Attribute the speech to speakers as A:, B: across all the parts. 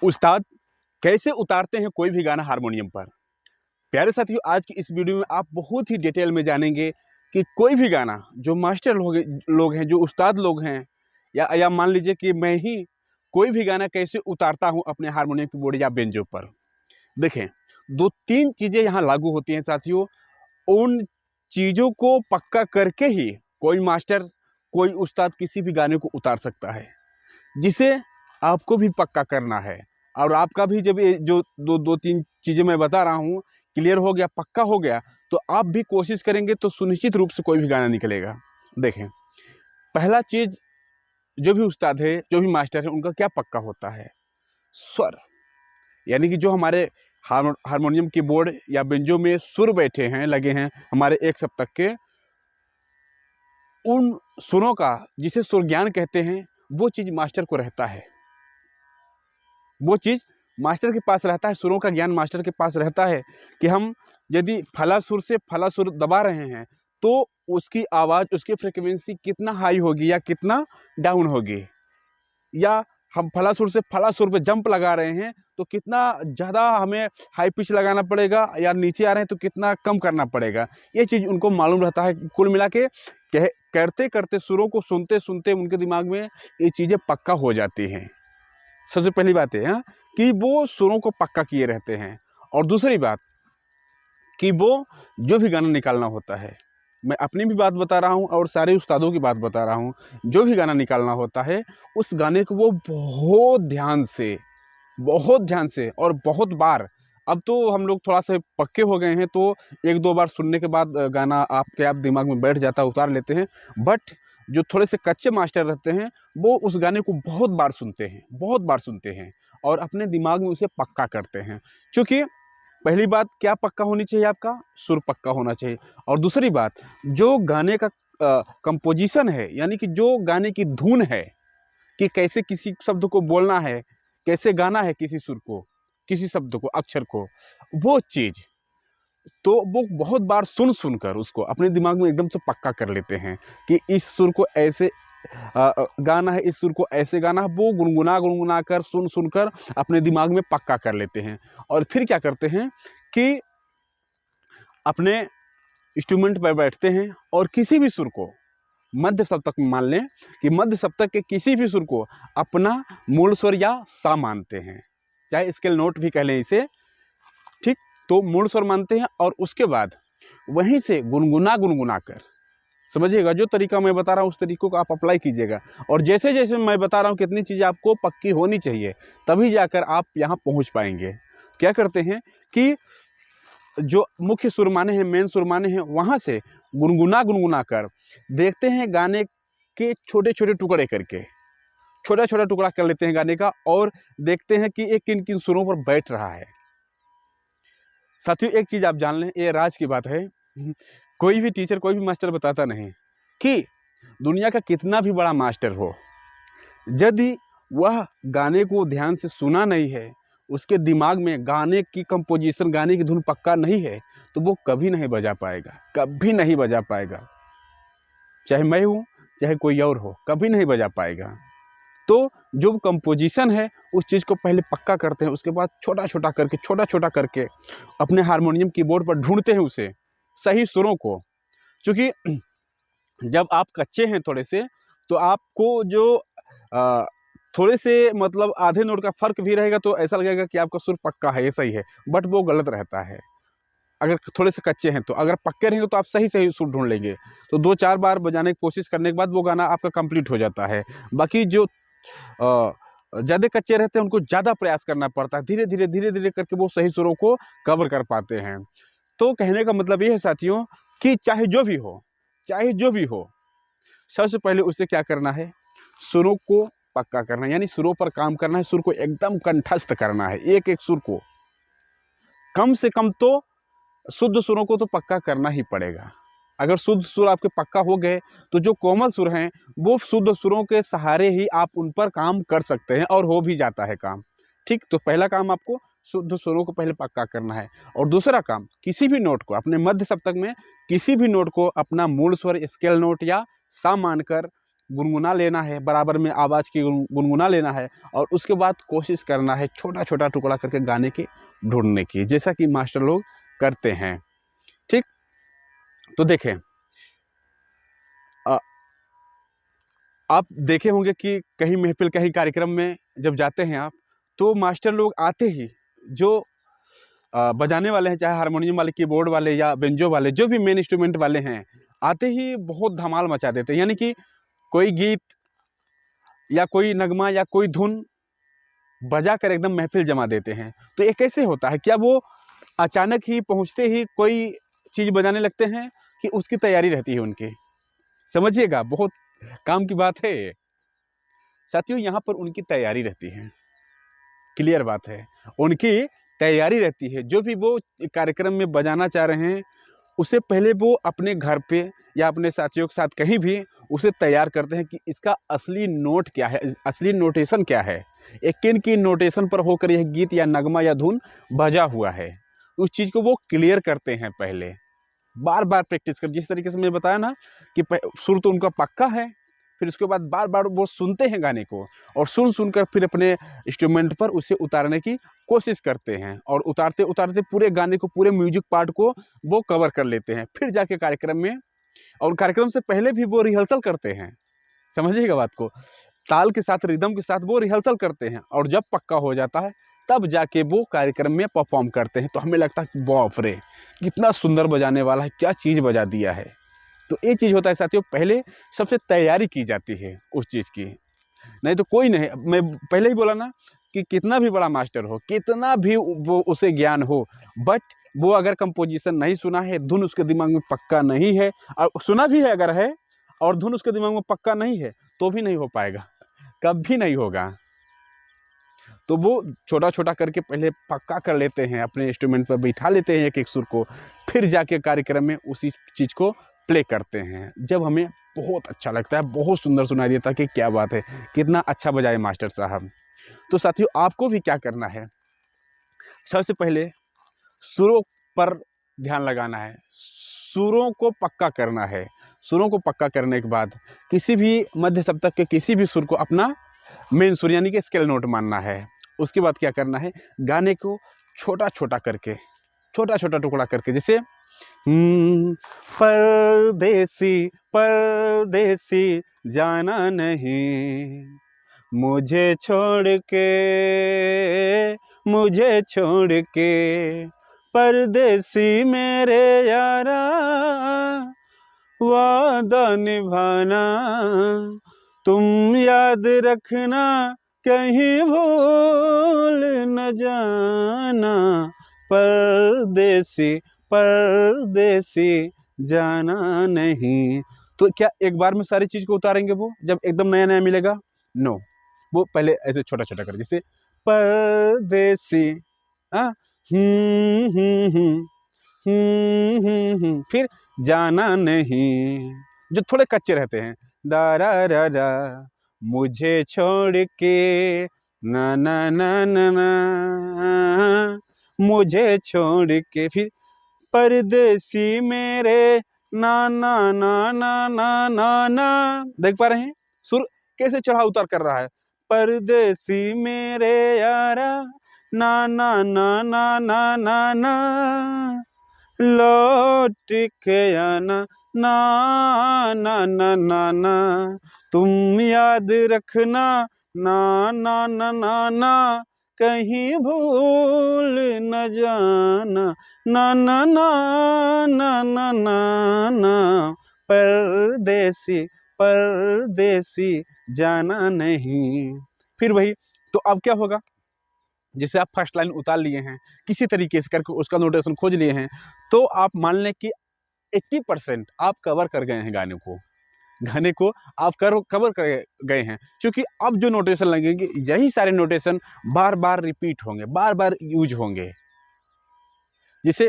A: उस्ताद कैसे उतारते हैं कोई भी गाना हारमोनियम पर। प्यारे साथियों, आज की इस वीडियो में आप बहुत ही डिटेल में जानेंगे कि कोई भी गाना जो मास्टर लोग हैं, जो उस्ताद लोग हैं, या मान लीजिए कि मैं ही कोई भी गाना कैसे उतारता हूं अपने हारमोनियम कीबोर्ड या बेंजो पर। देखें, दो तीन चीज़ें यहाँ लागू होती हैं साथियों। उन चीज़ों को पक्का करके ही कोई मास्टर, कोई उस्ताद किसी भी गाने को उतार सकता है, जिसे आपको भी पक्का करना है। और आपका भी जब ये जो दो तीन चीज़ें मैं बता रहा हूँ क्लियर हो गया, पक्का हो गया, तो आप भी कोशिश करेंगे तो सुनिश्चित रूप से कोई भी गाना निकलेगा। देखें, पहला चीज़, जो भी उस्ताद है, जो भी मास्टर है, उनका क्या पक्का होता है? स्वर। यानी कि जो हमारे हारमोनियम कीबोर्ड या बेंजो में सुर बैठे हैं, लगे हैं हमारे एक सप्तक के, उन सुरों का, जिसे सुर ज्ञान कहते हैं, वो चीज़ मास्टर को रहता है। वो चीज़ मास्टर के पास रहता है, सुरों का ज्ञान मास्टर के पास रहता है कि हम यदि फला सुर से फला सुर दबा रहे हैं तो उसकी आवाज़, उसकी फ्रिक्वेंसी कितना हाई होगी या कितना डाउन होगी, या हम फला सुर से फला सुर पे जंप लगा रहे हैं तो कितना ज़्यादा हमें हाई पिच लगाना पड़ेगा, या नीचे आ रहे हैं तो कितना कम करना पड़ेगा। ये चीज़ उनको मालूम रहता है। कुल मिला के करते करते, सुरों को सुनते सुनते उनके दिमाग में ये चीज़ें पक्का हो जाती हैं। सबसे पहली बात है कि वो सुरों को पक्का किए रहते हैं। और दूसरी बात कि वो जो भी गाना निकालना होता है, मैं अपनी भी बात बता रहा हूँ और सारे उस्तादों की बात बता रहा हूँ, जो भी गाना निकालना होता है उस गाने को वो बहुत ध्यान से और बहुत बार, अब तो हम लोग थोड़ा सा पक्के हो गए हैं तो एक दो बार सुनने के बाद गाना आपके आप दिमाग में बैठ जाता है, उतार लेते हैं। बट जो थोड़े से कच्चे मास्टर रहते हैं, वो उस गाने को बहुत बार सुनते हैं और अपने दिमाग में उसे पक्का करते हैं। क्योंकि पहली बात, क्या पक्का होनी चाहिए? आपका सुर पक्का होना चाहिए। और दूसरी बात, जो गाने का कंपोजिशन है, यानी कि जो गाने की धुन है, कि कैसे किसी शब्द को बोलना है, कैसे गाना है किसी सुर को, किसी शब्द को, अक्षर को, वो चीज़ तो वो बहुत बार सुनकर उसको अपने दिमाग में एकदम से पक्का कर लेते हैं कि इस सुर को ऐसे गाना है, इस सुर को ऐसे गाना है। वो गुनगुना कर, सुनकर अपने दिमाग में पक्का कर लेते हैं। और फिर क्या करते हैं कि अपने इंस्ट्रूमेंट पर बैठते हैं और किसी भी सुर को, मध्य सप्तक में मान लें कि मध्य सप्तक के किसी भी सुर को अपना मूल स्वर या सा मानते हैं, चाहे स्केल नोट भी कह लें इसे, ठीक? तो मूल स्वर मानते हैं और उसके बाद वहीं से गुनगुना कर, समझिएगा, जो तरीका मैं बता रहा हूँ उस तरीकों को आप अप्लाई कीजिएगा। और जैसे जैसे मैं बता रहा हूँ कितनी चीज़ें आपको पक्की होनी चाहिए, तभी जाकर आप यहाँ पहुँच पाएंगे। क्या करते हैं कि जो मुख्य सुरमाने हैं, मेन सुरमाने हैं, वहाँ से गुनगुना कर देखते हैं गाने के छोटे छोटे टुकड़े करके, छोटा छोटा टुकड़ा कर लेते हैं गाने का, और देखते हैं कि ये किन किन सुरों पर बैठ रहा है। साथियों, एक चीज़ आप जान लें, ये राज की बात है, कोई भी टीचर, कोई भी मास्टर बताता नहीं कि दुनिया का कितना भी बड़ा मास्टर हो, यदि वह गाने को ध्यान से सुना नहीं है, उसके दिमाग में गाने की कंपोजिशन, गाने की धुन पक्का नहीं है, तो वो कभी नहीं बजा पाएगा, कभी नहीं बजा पाएगा। चाहे मैं हूँ, चाहे कोई और हो, कभी नहीं बजा पाएगा। तो जो कंपोजिशन है, उस चीज़ को पहले पक्का करते हैं, उसके बाद छोटा छोटा करके अपने हारमोनियम कीबोर्ड पर ढूंढते हैं उसे, सही सुरों को। क्योंकि जब आप कच्चे हैं थोड़े से, तो आपको जो थोड़े से, मतलब आधे नोट का फ़र्क भी रहेगा तो ऐसा लगेगा कि आपका सुर पक्का है, ये सही है, बट वो गलत रहता है। अगर थोड़े से कच्चे हैं तो, अगर पक्के रहेंगे तो आप सही सुर ढूंढ लेंगे। तो 2-4 बार बजाने की कोशिश करने के बाद वो गाना आपका कंप्लीट हो जाता है। बाकी जो ज़्यादा कच्चे रहते हैं, उनको ज़्यादा प्रयास करना पड़ता है, धीरे धीरे करके वो सही सुरों को कवर कर पाते हैं। तो कहने का मतलब ये है साथियों कि चाहे जो भी हो, सबसे पहले उसे क्या करना है? सुरों को पक्का करना है, यानी सुरों पर काम करना है, सुर को एकदम कंठस्थ करना है। एक एक सुर को कम से कम तो, शुद्ध सुरों को तो पक्का करना ही पड़ेगा। अगर शुद्ध सुर आपके पक्का हो गए तो जो कोमल सुर हैं, वो शुद्ध सुरों के सहारे ही आप उन पर काम कर सकते हैं, और हो भी जाता है काम। ठीक? तो पहला काम आपको शुद्ध सुरों को पहले पक्का करना है। और दूसरा काम, किसी भी नोट को, अपने मध्य सप्तक में किसी भी नोट को अपना मूल स्वर, स्केल नोट या सा मानकर गुनगुना लेना है, बराबर में आवाज़ की गुनगुना लेना है और उसके बाद कोशिश करना है छोटा छोटा टुकड़ा करके गाने के ढूंढने की, जैसा कि मास्टर लोग करते हैं। ठीक, तो देखें, आप देखे होंगे कि कहीं महफिल, कहीं कार्यक्रम में जब जाते हैं आप, तो मास्टर लोग आते ही जो बजाने वाले हैं, चाहे हारमोनियम वाले, कीबोर्ड वाले या बेंजो वाले, जो भी मेन इंस्ट्रूमेंट वाले हैं, आते ही बहुत धमाल मचा देते हैं। यानी कि कोई गीत या कोई नगमा या कोई धुन बजा कर एकदम महफिल जमा देते हैं। तो ये कैसे होता है? क्या वो अचानक ही पहुंचते ही कोई चीज़ बजाने लगते हैं कि उसकी तैयारी रहती है उनकी? समझिएगा, बहुत काम की बात है ये। साथियों, यहाँ पर उनकी तैयारी रहती है, क्लियर बात है, उनकी तैयारी रहती है। जो भी वो कार्यक्रम में बजाना चाह रहे हैं, उससे पहले वो अपने घर पे या अपने साथियों के साथ कहीं भी उसे तैयार करते हैं कि इसका असली नोट क्या है, असली नोटेशन क्या है, एक किन की नोटेशन पर होकर यह गीत या नगमा या धुन बजा हुआ है। उस चीज़ को वो क्लियर करते हैं पहले, बार बार प्रैक्टिस कर, जिस तरीके से मैंने बताया ना कि सुर तो उनका पक्का है, फिर उसके बाद बार बार वो सुनते हैं गाने को और सुन कर फिर अपने इंस्ट्रूमेंट पर उसे उतारने की कोशिश करते हैं और उतारते उतारते पूरे गाने को, पूरे म्यूजिक पार्ट को वो कवर कर लेते हैं। फिर जाके कार्यक्रम में, और कार्यक्रम से पहले भी वो रिहर्सल करते हैं, समझिएगा बात को, ताल के साथ, रिदम के साथ वो रिहर्सल करते हैं और जब पक्का हो जाता है तब जाके वो कार्यक्रम में परफॉर्म करते हैं। तो हमें लगता है कि बाप रे, कितना सुंदर बजाने वाला है, क्या चीज़ बजा दिया है। तो ये चीज़ होता है साथियों, पहले सबसे तैयारी की जाती है उस चीज़ की, नहीं तो कोई नहीं। मैं पहले ही बोला ना कि कितना भी बड़ा मास्टर हो, कितना भी वो उसे ज्ञान हो, बट वो अगर कंपोजिशन नहीं सुना है, धुन उसके दिमाग में पक्का नहीं है, और सुना भी है अगर है और धुन उसके दिमाग में पक्का नहीं है, तो भी नहीं हो पाएगा, कभी नहीं होगा। तो वो छोटा छोटा करके पहले पक्का कर लेते हैं, अपने इंस्ट्रूमेंट पर बैठा लेते हैं एक एक सुर को, फिर जाके कार्यक्रम में उसी चीज़ को प्ले करते हैं। जब हमें बहुत अच्छा लगता है, बहुत सुंदर सुनाई देता है कि क्या बात है, कितना अच्छा बजाए मास्टर साहब। तो साथियों, आपको भी क्या करना है, सबसे पहले सुरों पर ध्यान लगाना है, सुरों को पक्का करना है। सुरों को पक्का करने के बाद किसी भी मध्य सप्तक के किसी भी सुर को अपना मेन सुर यानी कि स्केल नोट मानना है। उसके बाद क्या करना है, गाने को छोटा छोटा करके, छोटा छोटा टुकड़ा करके, जैसे परदेसी परदेसी जाना नहीं, मुझे छोड़ के, मुझे छोड़ के, परदेसी मेरे यारा, वादा निभाना, तुम याद रखना, कहीं भूल न जाना, परदेसी परदेसी जाना नहीं। तो क्या एक बार में सारी चीज़ को उतारेंगे वो, जब एकदम नया नया मिलेगा? नो, वो पहले ऐसे छोटा छोटा कर, जैसे परदेसी, हाँ, फिर जाना नहीं, जो थोड़े कच्चे रहते हैं, दारा रा रा, मुझे छोड़ के, ना ना ना ना ना, मुझे छोड़ के, फिर परदेसी मेरे, ना ना ना ना ना ना ना। देख पा रहे हैं सुर कैसे चढ़ा उतार कर रहा है, परदेसी मेरे यारा, ना ना ना ना ना ना ना, लौट के आना, ना ना ना ना ना, तुम याद रखना, ना ना ना ना ना, कहीं भूल न जाना, ना ना ना ना ना ना ना, परदेसी परदेसी जाना नहीं। फिर वही, तो अब क्या होगा, जैसे आप फर्स्ट लाइन उतार लिए हैं, किसी तरीके से करके उसका नोटेशन खोज लिए हैं, तो आप मान लें कि 80% आप कवर कर गए हैं गाने को आप कवर कर गए हैं, क्योंकि अब जो नोटेशन लगेंगे यही सारे नोटेशन बार बार रिपीट होंगे, बार बार यूज होंगे। जिसे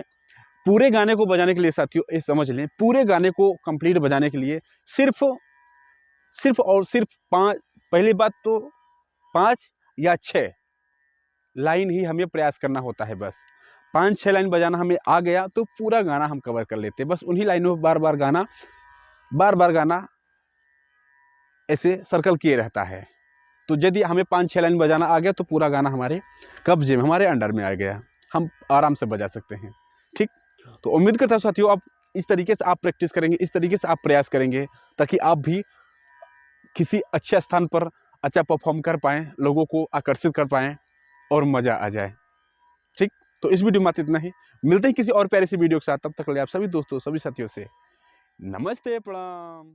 A: पूरे गाने को बजाने के लिए साथियों, ये समझ लें, पूरे गाने को कंप्लीट बजाने के लिए सिर्फ सिर्फ और सिर्फ पहली बात तो 5 या 6 लाइन ही हमें प्रयास करना होता है। बस 5-6 लाइन बजाना हमें आ गया तो पूरा गाना हम कवर कर लेते हैं। बस उन्हीं लाइनों में बार बार गाना, बार बार गाना, ऐसे सर्कल किए रहता है। तो यदि हमें 5-6 लाइन बजाना आ गया तो पूरा गाना हमारे कब्जे में, हमारे अंडर में आ गया, हम आराम से बजा सकते हैं। ठीक, तो उम्मीद करता हूँ साथियों आप इस तरीके से आप प्रैक्टिस करेंगे, इस तरीके से आप प्रयास करेंगे, ताकि आप भी किसी अच्छे स्थान पर अच्छा परफॉर्म कर पाएँ, लोगों को आकर्षित कर पाएँ और मज़ा आ जाए। ठीक, तो इस वीडियो में इतना ही। मिलते हैं किसी और प्यारी सी वीडियो के साथ, तब तक के लिए आप सभी दोस्तों, सभी साथियों से नमस्ते, प्रणाम।